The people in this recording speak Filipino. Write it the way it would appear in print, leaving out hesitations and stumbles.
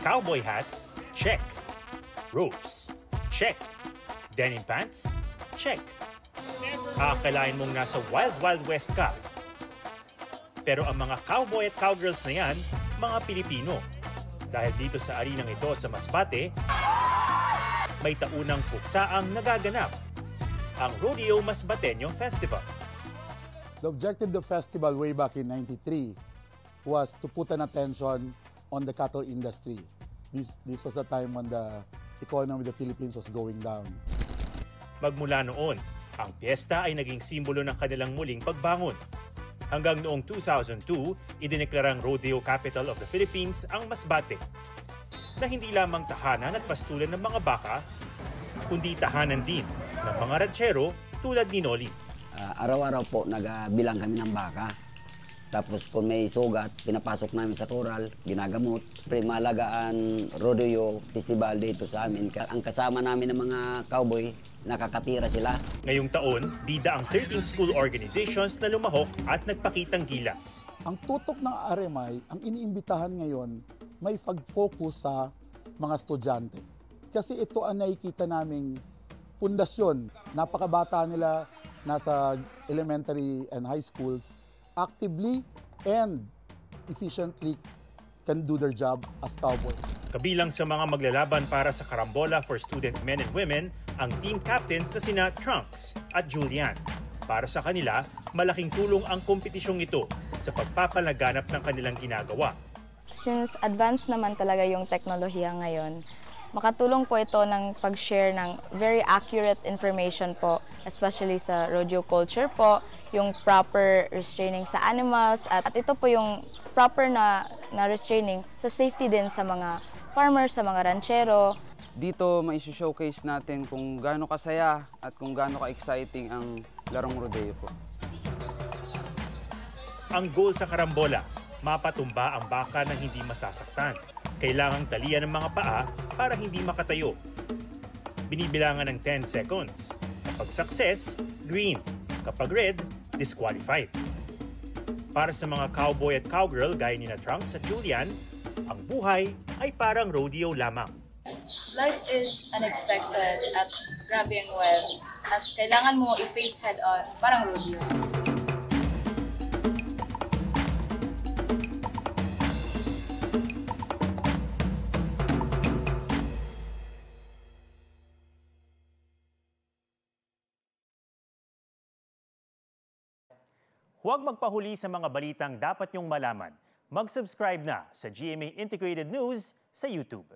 Cowboy hats? Check. Ropes? Check. Denim pants? Check. Akalain mong nasa Wild Wild West ka. Pero ang mga cowboy at cowgirls na yan, mga Pilipino. Dahil dito sa arenang ito sa Masbate, may taunang puksaang nagaganap, ang Rodeo Masbateño Festival. The objective of the festival way back in '93 was to put an attention on the cattle industry. This was the time when the economy of the Philippines was going down. Magmula noon, ang piyesta ay naging simbolo ng kanilang muling pagbangon. Hanggang noong 2002, idineklarang Rodeo Capital of the Philippines ang Masbate, na hindi lamang tahanan at pastulan ng mga baka, kundi tahanan din ng mga ranchero tulad ni Noli. Araw-araw po nagbilang kami ng baka. Tapos kung may sugat, pinapasok namin sa koral, ginagamot. Malagaan rodeo festival dito sa amin. Ang kasama namin ng mga cowboy, nakakatira sila. Ngayong taon, bida ang 13 school organizations na lumahok at nagpakitang gilas. Ang tutok ng RMI, ang iniimbitahan ngayon, may pag-focus sa mga estudyante. Kasi ito ang nakikita naming pundasyon. Napakabata nila, nasa elementary and high schools, actively and efficiently can do their job as cowboys. Kabilang sa mga maglalaban para sa karambola for student men and women, ang team captains na sina Trunks at Julian. Para sa kanila, malaking tulong ang kompetisyong ito sa pagpapalaganap ng kanilang ginagawa. Since advanced naman talaga yung teknolohiya ngayon, makatulong po ito ng pag-share ng very accurate information po, especially sa rodeo culture po, yung proper restraining sa animals, at ito po yung proper na restraining sa safety din sa mga farmers, sa mga ranchero. Dito mai-showcase natin kung gaano kasaya at kung gaano ka-exciting ang larong rodeo po. Ang goal sa karambola, mapatumba ang baka ng hindi masasaktan. Kailangang talian ng mga paa para hindi makatayo. Binibilangan ng 10 seconds. Kapag success, green. Kapag red, disqualified. Para sa mga cowboy at cowgirl gaya ni na Trunks at Julian, ang buhay ay parang rodeo lamang. Life is unexpected at grabe ang well. At kailangan mo i-face head-on, parang rodeo. Huwag magpahuli sa mga balitang dapat niyong malaman. Mag-subscribe na sa GMA Integrated News sa YouTube.